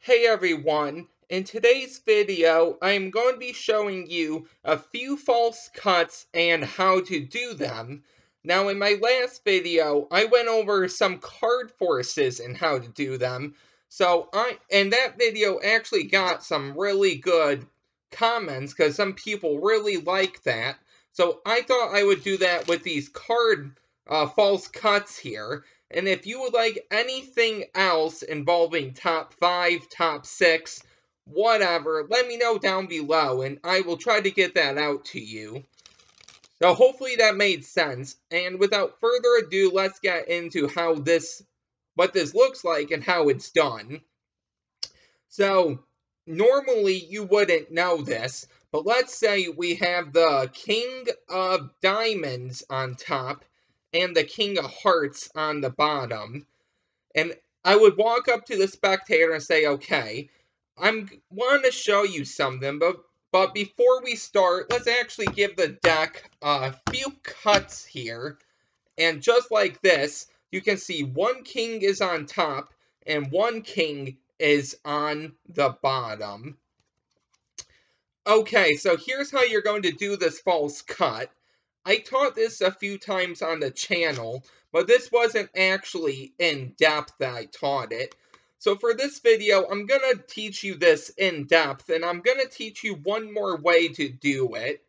Hey everyone, in today's video I am going to be showing you a few false cuts and how to do them. Now in my last video I went over some card forces and how to do them. And that video actually got some really good comments because some people really like that. So I thought I would do that with these card false cuts here. And if you would like anything else involving top 5, top 6, whatever, let me know down below and I will try to get that out to you. So hopefully that made sense. And without further ado, let's get into what this looks like and how it's done. So normally you wouldn't know this, but let's say we have the King of Diamonds on top and the King of Hearts on the bottom. And I would walk up to the spectator and say, okay, I want to show you something, but before we start, let's actually give the deck a few cuts here. And just like this, you can see one king is on top and one king is on the bottom. Okay, so here's how you're going to do this false cut. I taught this a few times on the channel, but this wasn't actually in depth that I taught it. So for this video, I'm going to teach you this in depth, and I'm going to teach you one more way to do it.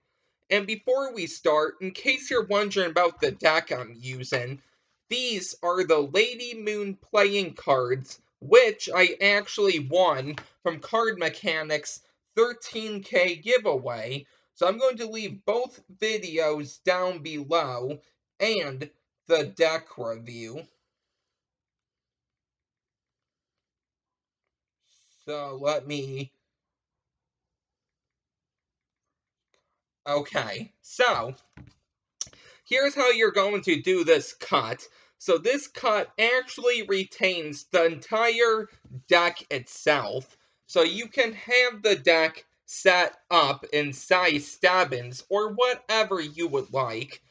And before we start, in case you're wondering about the deck I'm using, these are the Lady Moon playing cards, which I actually won from Card Mechanics 13K giveaway. So I'm going to leave both videos down below and the deck review. So okay, so here's how you're going to do this cut. So this cut actually retains the entire deck itself. So you can have the deck set up in size stabbins or whatever you would like.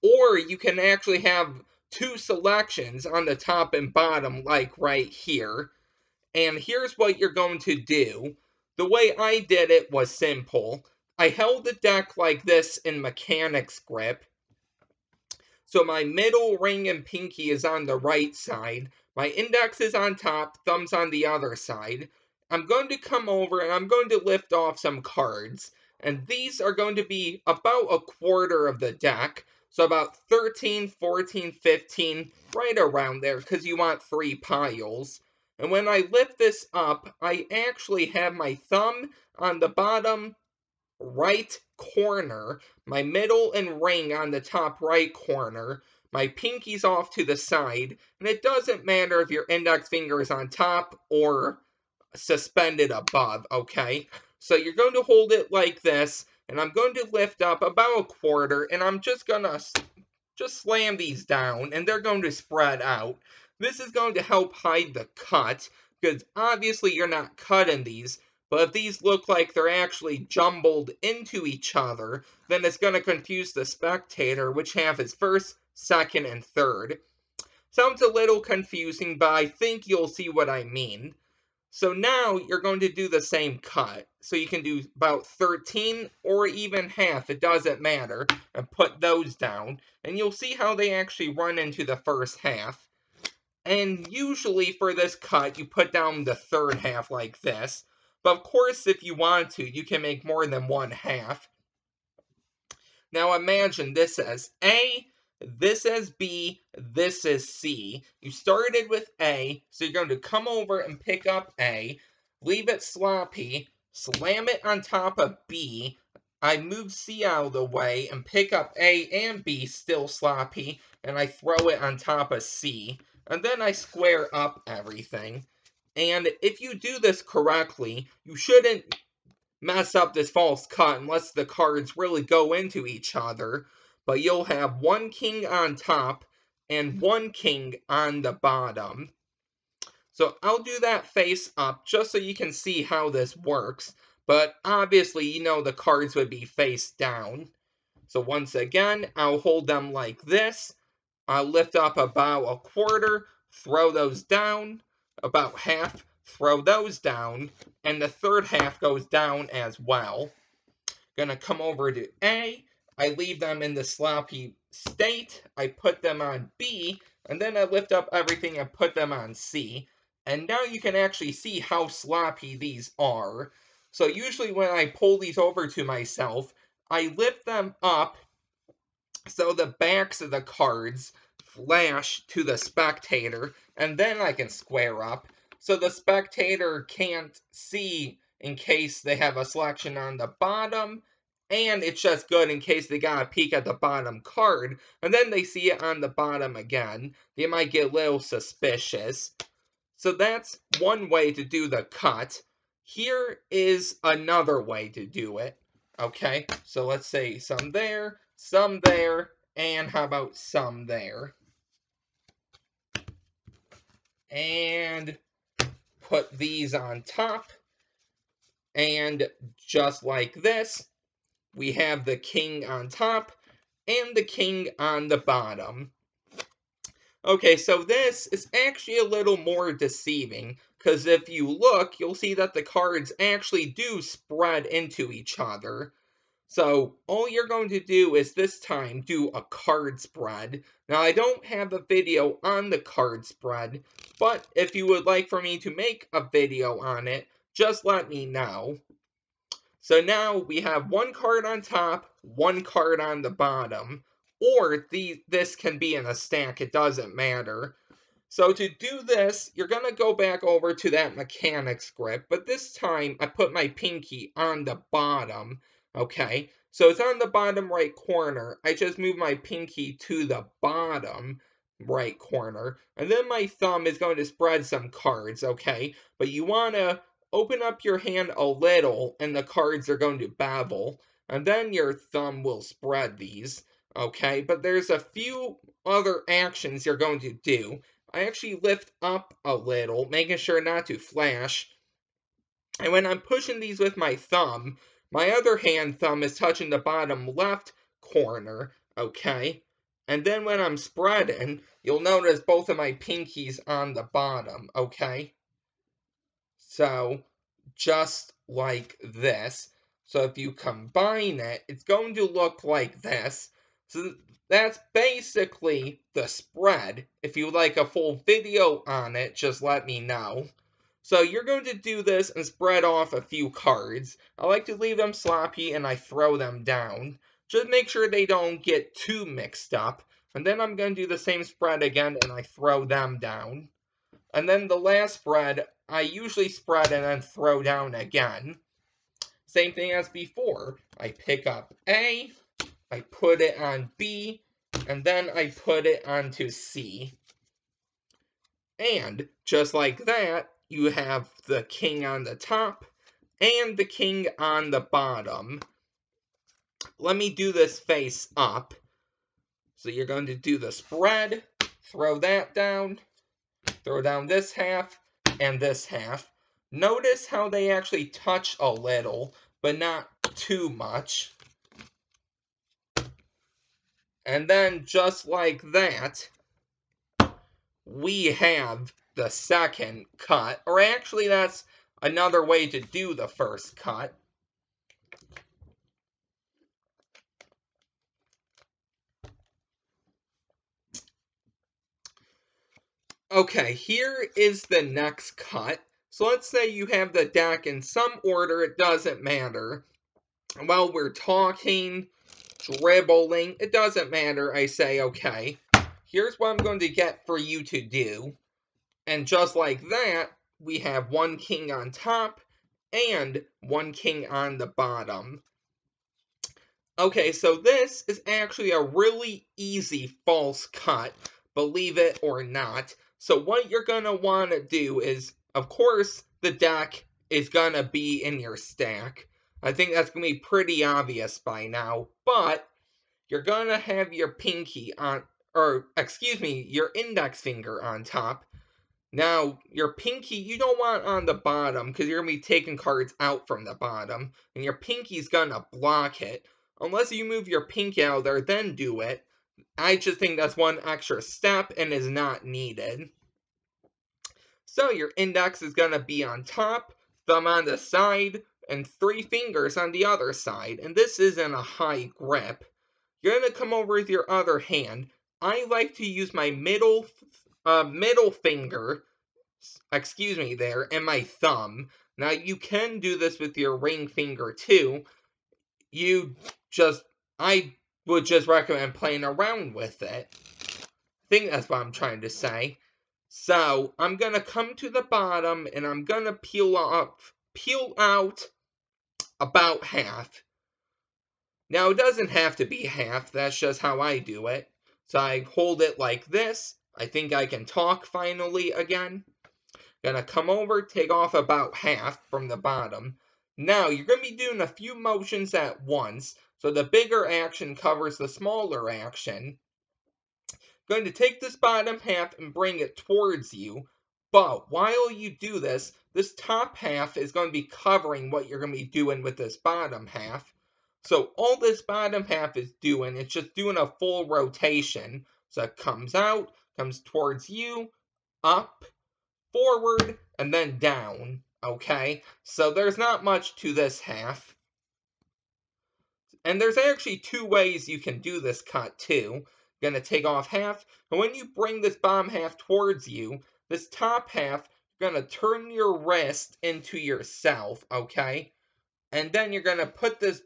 Or you can actually have two selections on the top and bottom like right here. And here's what you're going to do. The way I did it was simple. I held the deck like this in mechanics grip. So my middle ring and pinky is on the right side. My index is on top, thumb's on the other side. I'm going to come over and I'm going to lift off some cards. And these are going to be about a quarter of the deck. So about 13, 14, 15, right around there, because you want 3 piles. And when I lift this up, I actually have my thumb on the bottom right corner, my middle and ring on the top right corner, my pinky's off to the side, and it doesn't matter if your index finger is on top or suspended above, okay? So you're going to hold it like this, and I'm going to lift up about a quarter, and I'm just gonna slam these down, and they're going to spread out. This is going to help hide the cut, because obviously you're not cutting these, but if these look like they're actually jumbled into each other, then it's going to confuse the spectator, which half is first, second, and third. Sounds a little confusing, but I think you'll see what I mean. So now you're going to do the same cut. So you can do about 13 or even half, it doesn't matter, and put those down. And you'll see how they actually run into the first half. And usually for this cut, you put down the third half like this. But of course, if you want to, you can make more than one half. Now imagine this as A, this as B, this as C. You started with A, so you're going to come over and pick up A, leave it sloppy, slam it on top of B. I move C out of the way and pick up A and B, still sloppy, and I throw it on top of C. And then I square up everything. And if you do this correctly, you shouldn't mess up this false cut unless the cards really go into each other. But you'll have one king on top and one king on the bottom. So I'll do that face up just so you can see how this works. But obviously, you know the cards would be face down. So once again, I'll hold them like this. I'll lift up about a quarter, throw those down, about half, throw those down, and the third half goes down as well. Gonna come over to A, I leave them in the sloppy state, I put them on B, and then I lift up everything and put them on C. And now you can actually see how sloppy these are. So usually when I pull these over to myself, I lift them up so the backs of the cards flash to the spectator, and then I can square up, so the spectator can't see in case they have a selection on the bottom, and it's just good in case they got a peek at the bottom card, and then they see it on the bottom again. They might get a little suspicious. So that's one way to do the cut. Here is another way to do it. Okay, so let's say some there, and how about some there? And put these on top. And just like this, we have the king on top and the king on the bottom. Okay, so this is actually a little more deceiving, because if you look, you'll see that the cards actually do spread into each other. So all you're going to do is this time do a card spread. Now I don't have a video on the card spread, but if you would like for me to make a video on it, just let me know. So now we have one card on top, one card on the bottom, or this can be in a stack, it doesn't matter. So to do this, you're going to go back over to that mechanic script, but this time I put my pinky on the bottom, okay? So it's on the bottom right corner. I just move my pinky to the bottom right corner, and then my thumb is going to spread some cards, okay? But you want to open up your hand a little, and the cards are going to bevel, and then your thumb will spread these, okay? But there's a few other actions you're going to do. I actually lift up a little, making sure not to flash. And when I'm pushing these with my thumb, my other hand thumb is touching the bottom left corner, okay? And then when I'm spreading, you'll notice both of my pinkies on the bottom, okay? So, just like this. So if you combine it, it's going to look like this. So that's basically the spread. If you would like a full video on it, just let me know. So you're going to do this and spread off a few cards. I like to leave them sloppy and I throw them down. Just make sure they don't get too mixed up. And then I'm going to do the same spread again and I throw them down. And then the last spread, I usually spread and then throw down again. Same thing as before. I pick up A, I put it on B, and then I put it onto C. And just like that, you have the king on the top and the king on the bottom. Let me do this face up. So you're going to do the spread, throw that down, throw down this half, and this half. Notice how they actually touch a little, but not too much. And then, just like that, we have the second cut. Or actually, that's another way to do the first cut. Okay, here is the next cut. So let's say you have the deck in some order, it doesn't matter. While we're talking, dribbling, it doesn't matter, I say, okay, here's what I'm going to get for you to do. And just like that, we have one king on top and one king on the bottom. Okay, so this is actually a really easy false cut, believe it or not. So what you're going to want to do is, of course, the deck is going to be in your stack. I think that's going to be pretty obvious by now, but you're going to have your pinky on, or excuse me, your index finger on top. Now, your pinky, you don't want on the bottom, because you're going to be taking cards out from the bottom, and your pinky's going to block it. Unless you move your pinky out there, then do it. I just think that's one extra step and is not needed. So your index is going to be on top, thumb on the side, and 3 fingers on the other side. And this is in a high grip. You're going to come over with your other hand. I like to use my middle finger, there, and my thumb. Now you can do this with your ring finger too. I would just recommend playing around with it. I think that's what I'm trying to say. So I'm gonna come to the bottom and I'm gonna peel out about half. Now it doesn't have to be half, that's just how I do it. So I hold it like this. I think I can talk finally again. Gonna come over, take off about half from the bottom. Now you're gonna be doing a few motions at once, so the bigger action covers the smaller action. Going to take this bottom half and bring it towards you, but while you do this, this top half is going to be covering what you're going to be doing with this bottom half. So all this bottom half is doing, it's just doing a full rotation. So it comes out, comes towards you, up, forward, and then down. Okay, so there's not much to this half. And there's actually 2 ways you can do this cut too. You're going to take off half, and when you bring this bottom half towards you, this top half, you're going to turn your wrist into yourself, okay? And then you're going to put this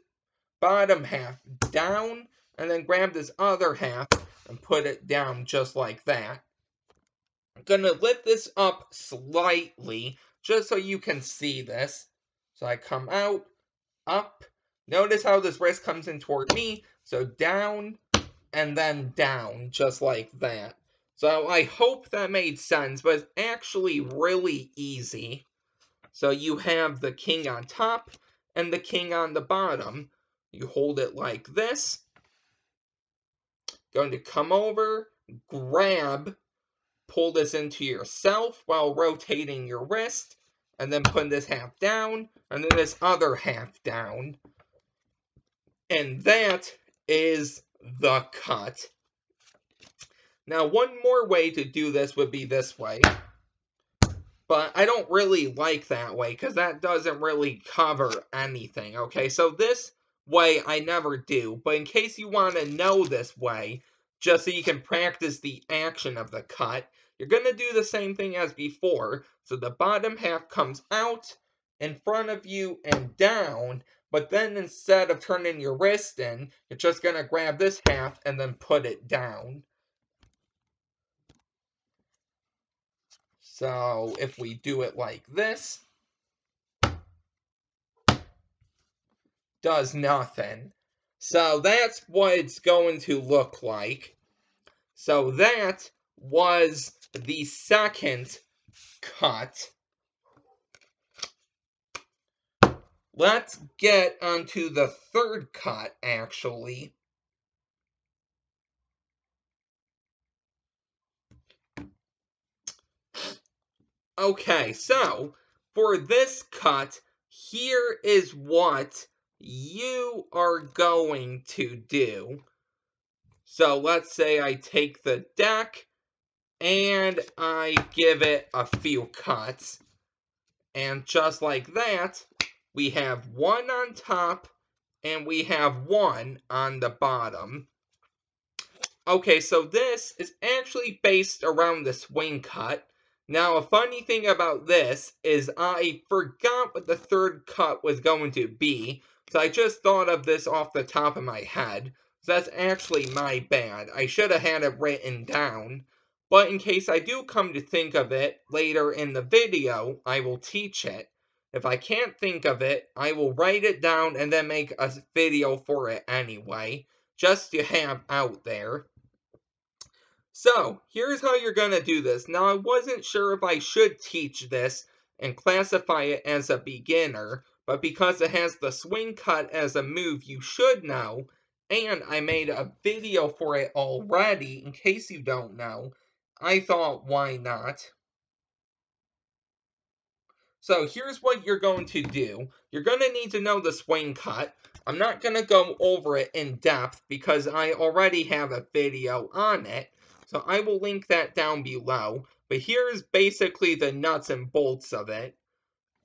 bottom half down, and then grab this other half and put it down just like that. I'm going to lift this up slightly, just so you can see this. So I come out, up. Notice how this wrist comes in toward me. So down and then down, just like that. So I hope that made sense, but it's actually really easy. So you have the king on top and the king on the bottom. You hold it like this. Going to come over, grab, pull this into yourself while rotating your wrist, and then put this half down, and then this other half down. And that is the cut. Now, one more way to do this would be this way. But I don't really like that way, because that doesn't really cover anything, okay? So this way I never do. But in case you want to know this way, just so you can practice the action of the cut, you're going to do the same thing as before. So the bottom half comes out, in front of you, and down. But then instead of turning your wrist in, you're just going to grab this half and then put it down. So if we do it like this, does nothing. So that's what it's going to look like. So that was the second cut. Let's get onto the third cut, actually. Okay, so for this cut, here is what you are going to do. So let's say I take the deck and I give it a few cuts. And just like that, we have one on top and we have one on the bottom. Okay, so this is actually based around the swing cut. Now, a funny thing about this is I forgot what the third cut was going to be, so I just thought of this off the top of my head. So that's actually my bad. I should have had it written down. But in case I do come to think of it later in the video, I will teach it. If I can't think of it, I will write it down and then make a video for it anyway, just to have out there. So, here's how you're going to do this. Now, I wasn't sure if I should teach this and classify it as a beginner, but because it has the swing cut as a move you should know, and I made a video for it already, in case you don't know, I thought, why not? So here's what you're going to do. You're going to need to know the swing cut. I'm not going to go over it in depth because I already have a video on it. So I will link that down below. but here's basically the nuts and bolts of it.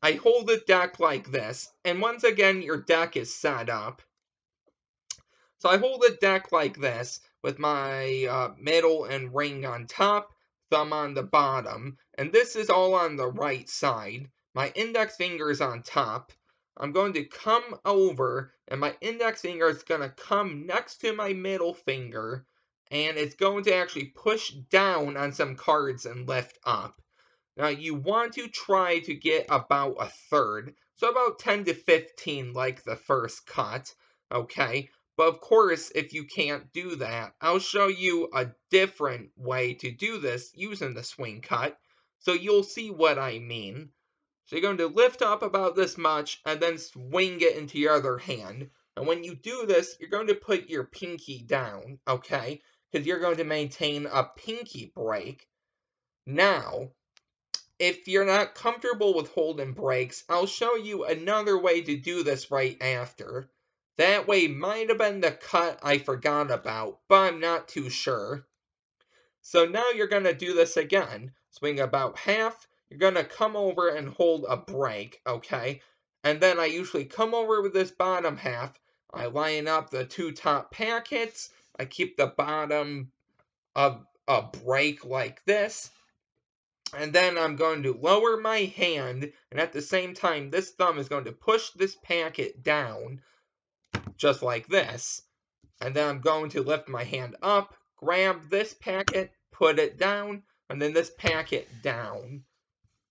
I hold the deck like this, and once again your deck is set up. So I hold the deck like this, with my middle and ring on top, thumb on the bottom, and this is all on the right side. My index finger is on top. I'm going to come over, and my index finger is going to come next to my middle finger, and it's going to actually push down on some cards and lift up. Now you want to try to get about a third, so about 10 to 15 like the first cut, okay? But of course, if you can't do that, I'll show you a different way to do this using the swing cut, so you'll see what I mean. So you're going to lift up about this much and then swing it into your other hand. And when you do this, you're going to put your pinky down, okay? Because you're going to maintain a pinky break. Now, if you're not comfortable with holding breaks, I'll show you another way to do this right after. That way might have been the cut I forgot about, but I'm not too sure. So now you're going to do this again. Swing about half, you're going to come over and hold a break, okay? And then I usually come over with this bottom half, I line up the two top packets, I keep the bottom of a break like this, and then I'm going to lower my hand, and at the same time, this thumb is going to push this packet down, just like this. And then I'm going to lift my hand up, grab this packet, put it down, and then this packet down.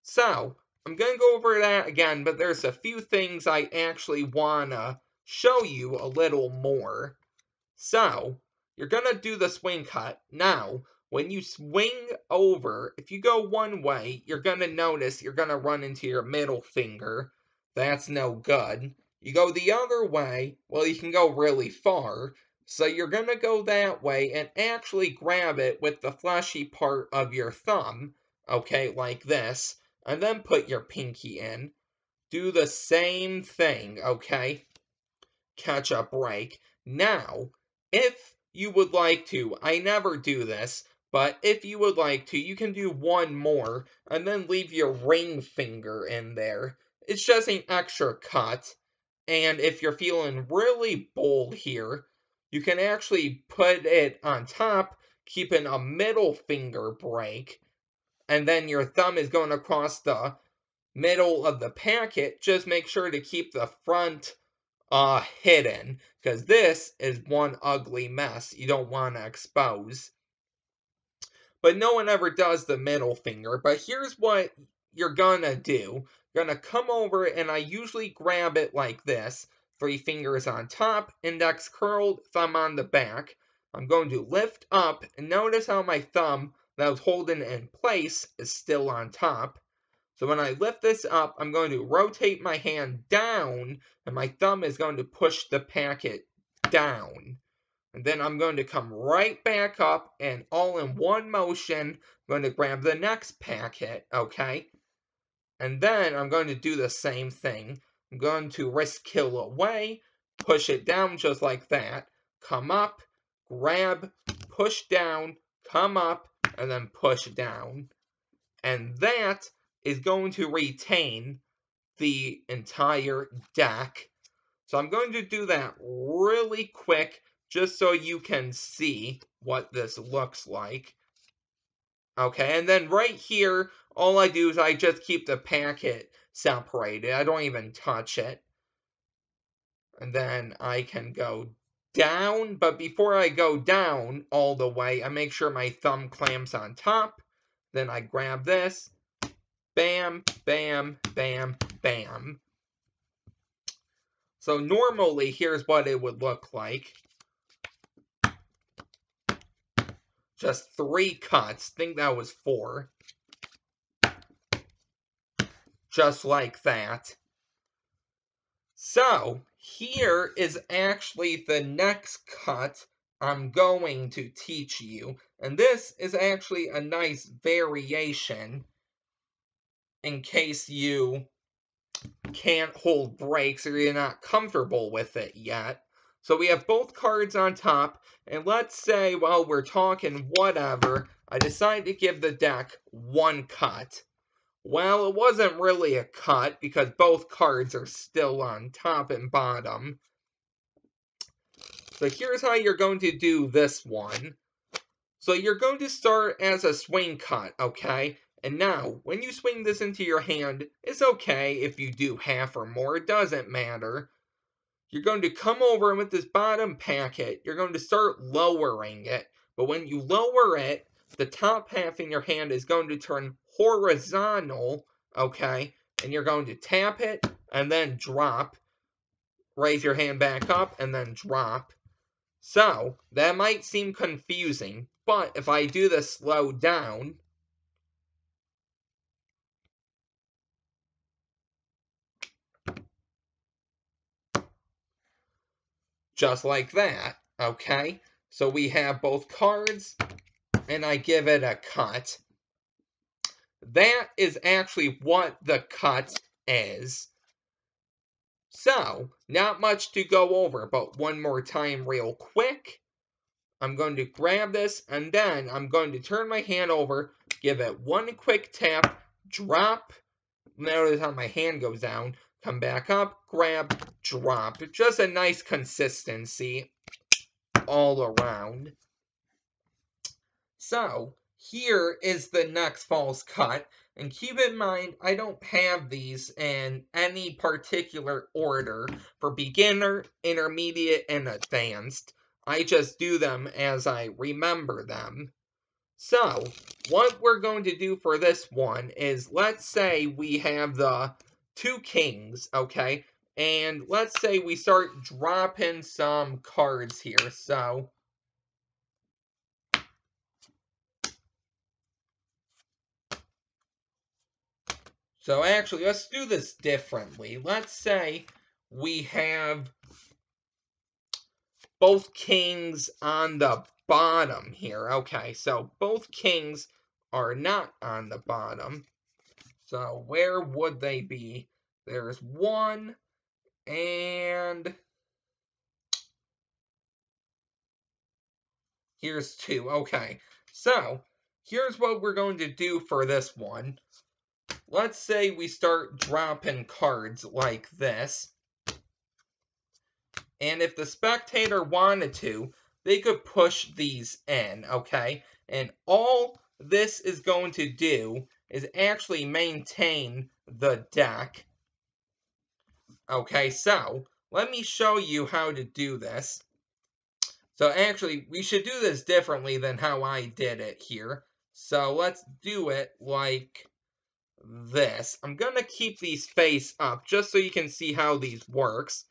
So, I'm going to go over that again, but there's a few things I actually want to show you a little more. So, you're going to do the swing cut. Now, when you swing over, if you go one way, you're going to notice you're going to run into your middle finger. That's no good. You go the other way, well, you can go really far. So you're going to go that way and actually grab it with the fleshy part of your thumb, okay, like this, and then put your pinky in. Do the same thing, okay? Catch a break. Now, if you would like to, I never do this, but if you would like to, you can do one more and then leave your ring finger in there. It's just an extra cut. And if you're feeling really bold here, you can actually put it on top, keeping a middle finger break, and then your thumb is going across the middle of the packet. Just make sure to keep the front hidden, because this is one ugly mess you don't want to expose. But no one ever does the middle finger. But here's what you're gonna do. You're gonna come over, and I usually grab it like this. 3 fingers on top, index curled, thumb on the back. I'm going to lift up, and notice how my thumb that I was holding in place is still on top. So when I lift this up, I'm going to rotate my hand down, and my thumb is going to push the packet down. And then I'm going to come right back up, and all in one motion, I'm going to grab the next packet, okay? And then I'm going to do the same thing. I'm going to wrist kill away, push it down just like that, come up, grab, push down, come up, and then push down. And that is going to retain the entire deck. So I'm going to do that really quick, just so you can see what this looks like. Okay, and then right here, all I do is I just keep the packet separated. I don't even touch it. And then I can go down, but before I go down all the way, I make sure my thumb clamps on top. Then I grab this. Bam, bam, bam, bam. So normally, here's what it would look like. Just 3 cuts. I think that was 4. Just like that. So, here is actually the next cut I'm going to teach you. And this is actually a nice variation in case you can't hold breaks or you're not comfortable with it yet. So we have both cards on top, and let's say while we're talking whatever, I decided to give the deck one cut. Well, it wasn't really a cut because both cards are still on top and bottom. So here's how you're going to do this one. So you're going to start as a swing cut, okay? And now, when you swing this into your hand, it's okay if you do half or more, it doesn't matter. You're going to come over with this bottom packet, you're going to start lowering it. But when you lower it, the top half in your hand is going to turn horizontal, okay? And you're going to tap it and then drop. Raise your hand back up and then drop. So, that might seem confusing, but if I do this slow down, just like that, okay? So we have both cards, and I give it a cut. That is actually what the cut is. So, not much to go over, but one more time real quick. I'm going to grab this, and then I'm going to turn my hand over, give it one quick tap, drop. Notice how my hand goes down. Come back up, grab, drop. Just a nice consistency all around. So, here is the next false cut. And keep in mind, I don't have these in any particular order for beginner, intermediate, and advanced. I just do them as I remember them. So, what we're going to do for this one is, let's say we have the two kings, okay? And let's say we start dropping some cards here, so actually, let's do this differently. Let's say we have both kings on the bottom here. Okay, so both kings are not on the bottom. So where would they be? There's one, and here's two. Okay, so here's what we're going to do for this one. Let's say we start dropping cards like this. And if the spectator wanted to, they could push these in, okay? And all this is going to do is actually maintain the deck. Okay, so let me show you how to do this. So actually, we should do this differently than how I did it here. So let's do it like this. I'm going to keep these face up just so you can see how this works.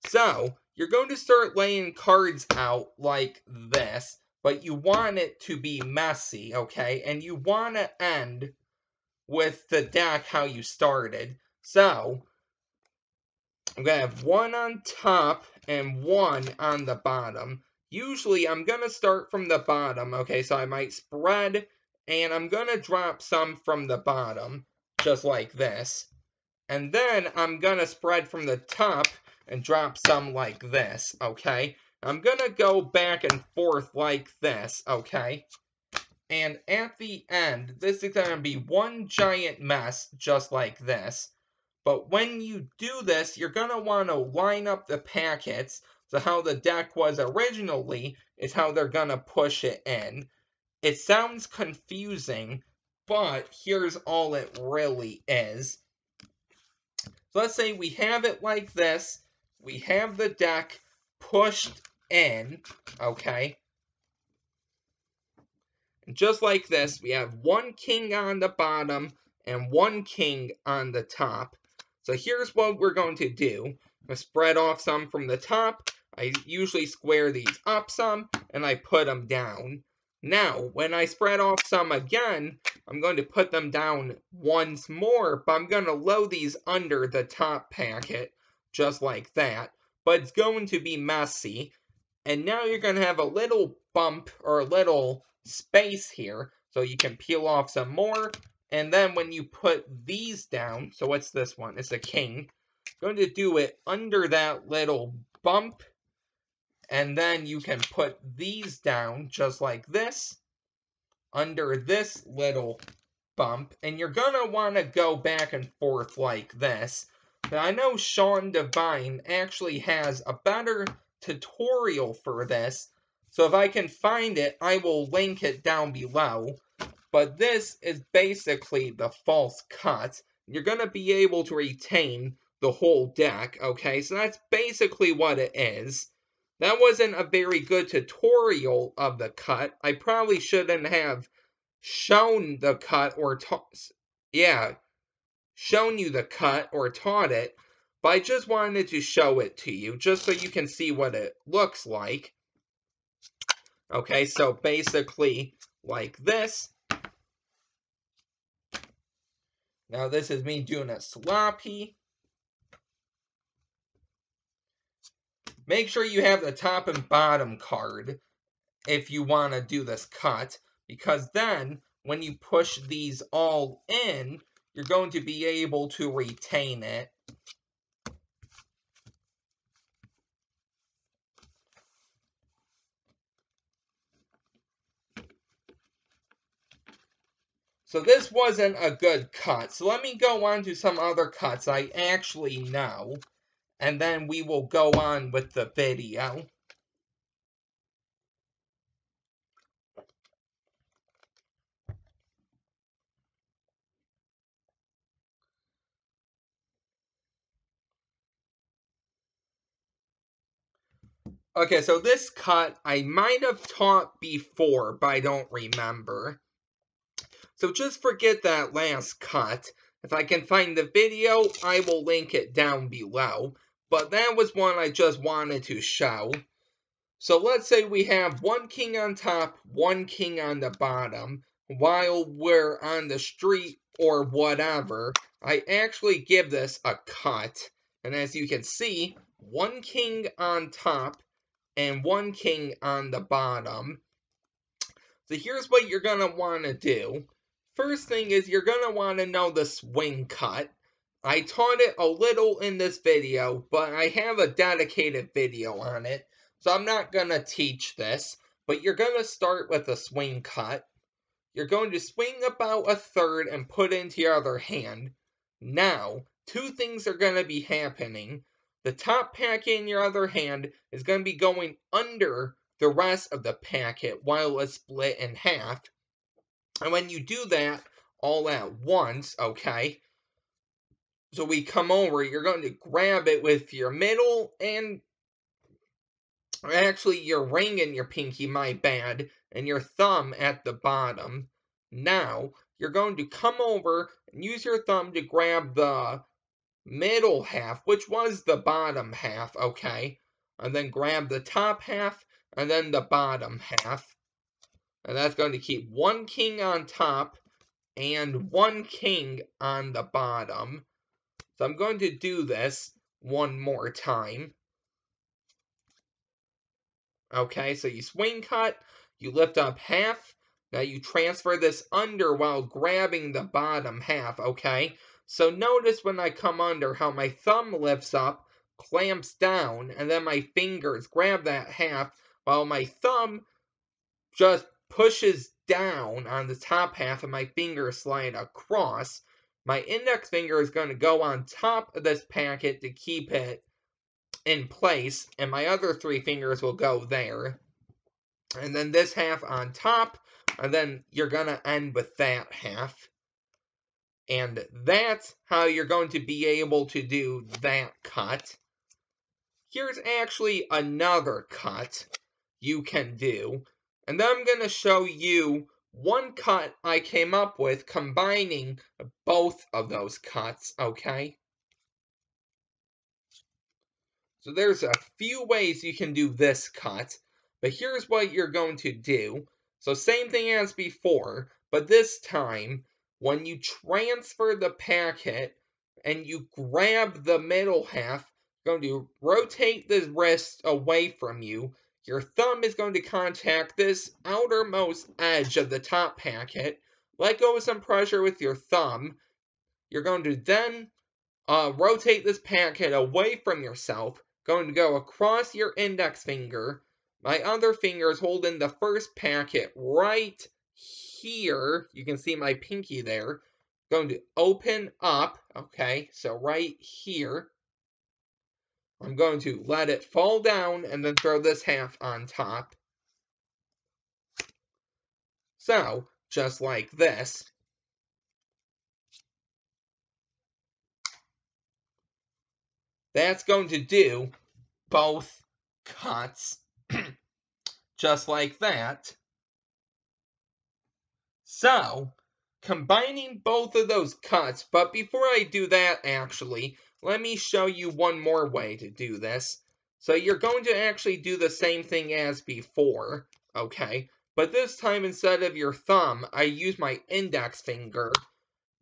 So, you're going to start laying cards out like this, but you want it to be messy, okay? And you want to end with the deck how you started. So, I'm going to have one on top and one on the bottom. Usually, I'm going to start from the bottom, okay? So, I might spread, and I'm going to drop some from the bottom, just like this. And then, I'm going to spread from the top and drop some like this, okay? I'm going to go back and forth like this, okay? And at the end, this is going to be one giant mess, just like this. But when you do this, you're going to want to line up the packets, so how the deck was originally is how they're going to push it in. It sounds confusing, but here's all it really is. So let's say we have it like this. We have the deck pushed in, okay? And just like this, we have one king on the bottom and one king on the top. So here's what we're going to do. I'm going to spread off some from the top. I usually square these up some, and I put them down. Now, when I spread off some again, I'm going to put them down once more, but I'm going to load these under the top packet, just like that. But it's going to be messy. And now you're going to have a little bump, or a little space here, so you can peel off some more. And then when you put these down, so what's this one? It's a king. I'm going to do it under that little bump. And then you can put these down just like this, under this little bump, and you're gonna want to go back and forth like this. Now, I know Sean Devine actually has a better tutorial for this, so if I can find it, I will link it down below. But this is basically the false cut. You're gonna be able to retain the whole deck, okay? So that's basically what it is. That wasn't a very good tutorial of the cut. I probably shouldn't have shown the cut or shown you the cut or taught it, but I just wanted to show it to you just so you can see what it looks like. Okay, so basically like this. Now this is me doing it sloppy. Make sure you have the top and bottom card if you want to do this cut, because then when you push these all in, you're going to be able to retain it. So this wasn't a good cut. So let me go on to some other cuts I actually know, and then we will go on with the video. Okay, so this cut I might have taught before, but I don't remember. So just forget that last cut. If I can find the video, I will link it down below. But that was one I just wanted to show. So let's say we have one king on top, one king on the bottom. While we're on the street or whatever, I actually give this a cut. And as you can see, one king on top and one king on the bottom. So here's what you're going to want to do. First thing is you're going to want to know the swing cut. I taught it a little in this video, but I have a dedicated video on it, so I'm not going to teach this. But you're going to start with a swing cut. You're going to swing about a third and put into your other hand. Now, two things are going to be happening. The top packet in your other hand is going to be going under the rest of the packet while it's split in half. And when you do that all at once, okay, so we come over, you're going to grab it with your middle and actually your ring and your pinky, my bad, and your thumb at the bottom. Now, you're going to come over and use your thumb to grab the middle half, which was the bottom half, okay? And then grab the top half, and then the bottom half. And that's going to keep one king on top and one king on the bottom. So I'm going to do this one more time. Okay, so you swing cut, you lift up half. Now you transfer this under while grabbing the bottom half, okay? So notice when I come under how my thumb lifts up, clamps down, and then my fingers grab that half while my thumb just pushes down on the top half and my fingers slide across. My index finger is going to go on top of this packet to keep it in place, and my other three fingers will go there. And then this half on top, and then you're going to end with that half. And that's how you're going to be able to do that cut. Here's actually another cut you can do. And then I'm going to show you one cut I came up with combining both of those cuts, okay? So there's a few ways you can do this cut, but here's what you're going to do. So same thing as before, but this time, when you transfer the packet and you grab the middle half, you're going to rotate the wrist away from you. Your thumb is going to contact this outermost edge of the top packet. Let go of some pressure with your thumb. You're going to then rotate this packet away from yourself. going to go across your index finger. My other finger is holding the first packet right here. You can see my pinky there. Going to open up, okay, so right here. I'm going to let it fall down and then throw this half on top. So, just like this. That's going to do both cuts, just like that. So, combining both of those cuts, but before I do that, actually, let me show you one more way to do this. So you're going to actually do the same thing as before, okay? But this time, instead of your thumb, I use my index finger,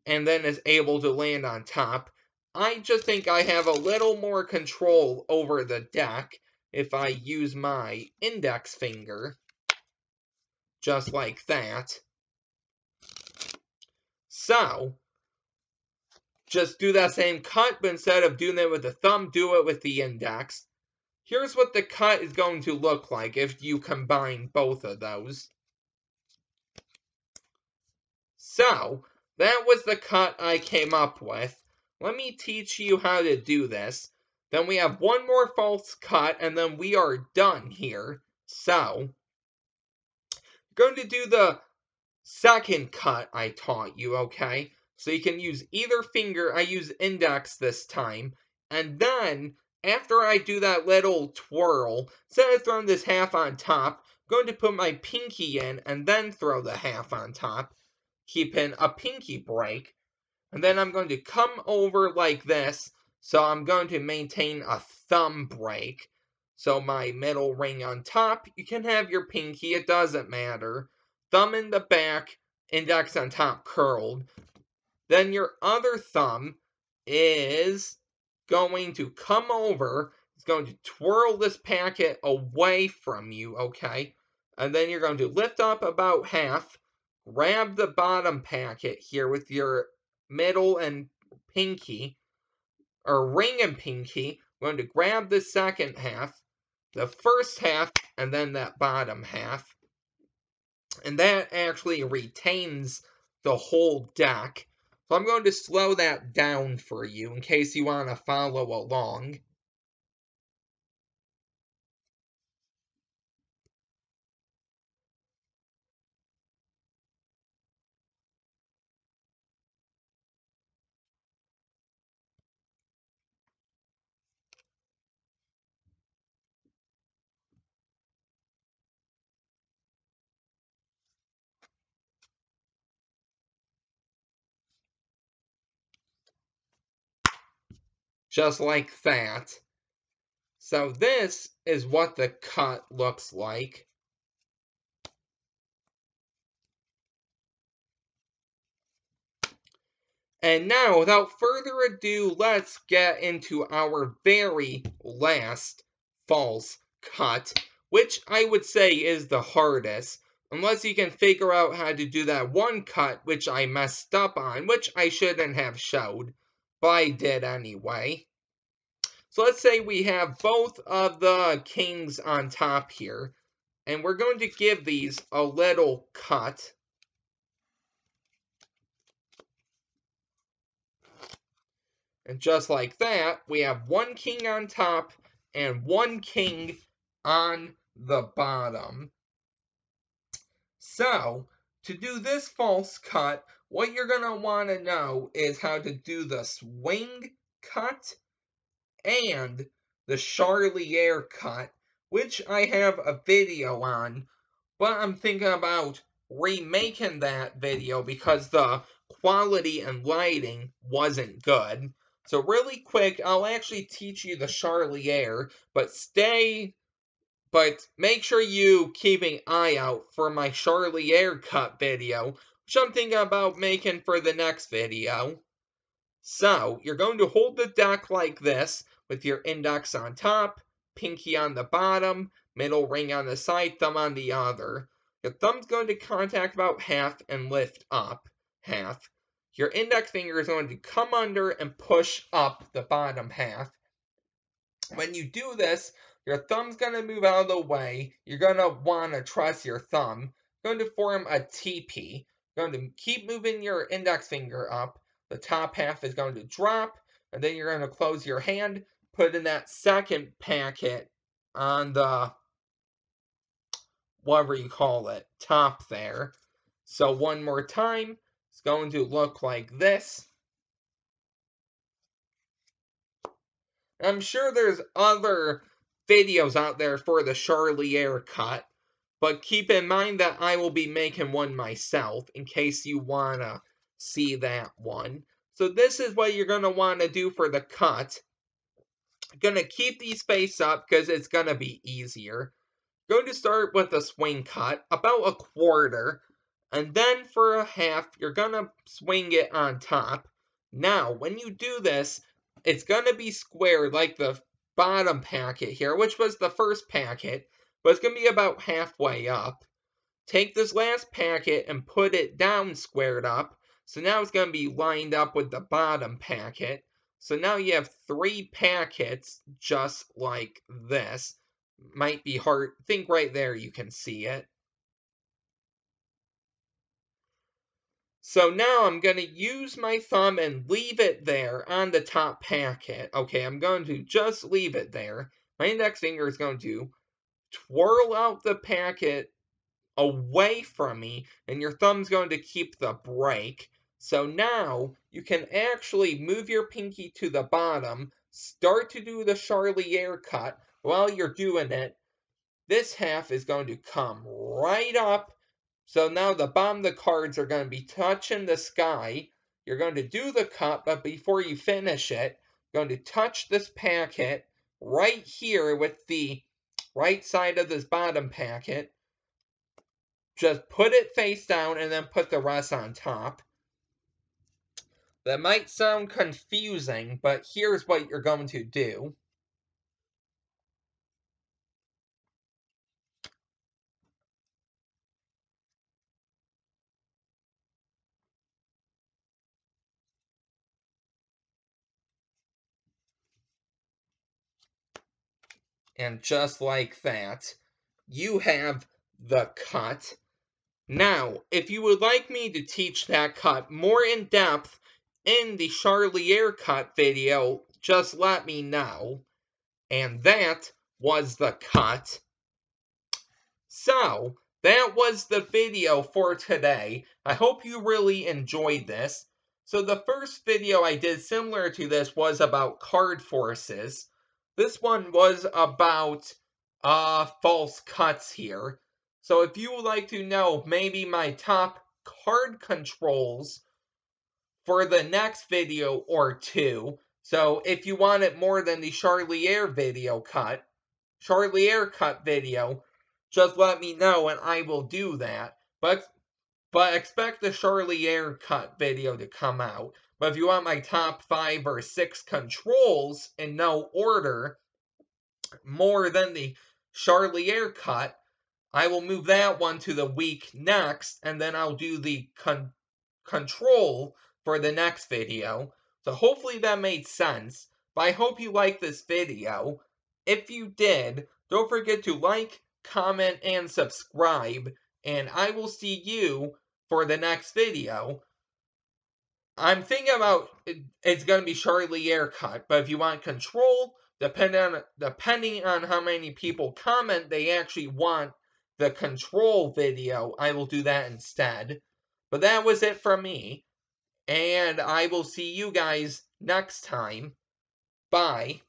and then is able to land on top. I just think I have a little more control over the deck if I use my index finger, just like that. So, just do that same cut, but instead of doing it with the thumb, do it with the index. Here's what the cut is going to look like if you combine both of those. So, that was the cut I came up with. Let me teach you how to do this. Then we have one more false cut, and then we are done here. So, going to do the second cut I taught you, okay? So you can use either finger. I use index this time. And then, after I do that little twirl, instead of throwing this half on top, I'm going to put my pinky in and then throw the half on top, keeping a pinky break. And then I'm going to come over like this. So I'm going to maintain a thumb break. So my middle ring on top, you can have your pinky, it doesn't matter. Thumb in the back, index on top curled. Then your other thumb is going to come over. It's going to twirl this packet away from you, okay? And then you're going to lift up about half, grab the bottom packet here with your middle and pinky, or ring and pinky. I'm going to grab the second half, the first half, and then that bottom half. And that actually retains the whole deck. So I'm going to slow that down for you in case you want to follow along. Just like that. So this is what the cut looks like. And now, without further ado, let's get into our very last false cut, which I would say is the hardest, unless you can figure out how to do that one cut, which I messed up on, which I shouldn't have showed, but I did anyway. So let's say we have both of the kings on top here, and we're going to give these a little cut. And just like that, we have one king on top and one king on the bottom. So, to do this false cut, what you're going to want to know is how to do the swing cut and the Charlier cut, which I have a video on, but I'm thinking about remaking that video because the quality and lighting wasn't good. So really quick, I'll actually teach you the Charlier, but make sure you keep an eye out for my Charlier cut video, which I'm thinking about making for the next video. So, you're going to hold the deck like this, with your index on top, pinky on the bottom, middle ring on the side, thumb on the other. Your thumb's going to contact about half and lift up half. Your index finger is going to come under and push up the bottom half. When you do this, your thumb's going to move out of the way. You're going to want to trust your thumb. Going to form a TP. Going to keep moving your index finger up. The top half is going to drop, and then you're going to close your hand, put in that second packet on the, whatever you call it, top there. So one more time, it's going to look like this. I'm sure there's other videos out there for the Charlier cut, but keep in mind that I will be making one myself in case you want to see that one. So this is what you're going to want to do for the cut. Going to keep these face up because it's going to be easier. Going to start with a swing cut, about a quarter, and then for a half, you're going to swing it on top. Now, when you do this, it's going to be squared like the bottom packet here, which was the first packet, but it's going to be about halfway up. Take this last packet and put it down squared up, so now it's going to be lined up with the bottom packet. So now you have 3 packets just like this. Might be hard. Think right there, you can see it. So now I'm going to use my thumb and leave it there on the top packet. Okay, I'm going to just leave it there. My index finger is going to twirl out the packet away from me, and your thumb's going to keep the break. So now you can actually move your pinky to the bottom, start to do the Charlier cut. While you're doing it, this half is going to come right up. So now the bottom of the cards are going to be touching the sky. You're going to do the cut, but before you finish it, you're going to touch this packet right here with the right side of this bottom packet. Just put it face down and then put the rest on top. That might sound confusing, but here's what you're going to do. And just like that, you have the cut. Now, if you would like me to teach that cut more in depth in the Charlier cut video, just let me know. And that was the cut. So, that was the video for today. I hope you really enjoyed this. So the first video I did similar to this was about card forces. This one was about false cuts here. So if you would like to know maybe my top card controls for the next video or two, so if you want it more than the Charlier cut video, just let me know and I will do that. But expect the Charlier cut video to come out. But if you want my top 5 or 6 controls in no order, more than the Charlier cut, I will move that one to the week next, and then I'll do the control for the next video. So hopefully that made sense. But I hope you liked this video. If you did, don't forget to like, comment, and subscribe. And I will see you for the next video. I'm thinking about it's going to be Charlier cut, but if you want control, depending on how many people comment, they actually want the control video, I will do that instead. But that was it from me, and I will see you guys next time. Bye.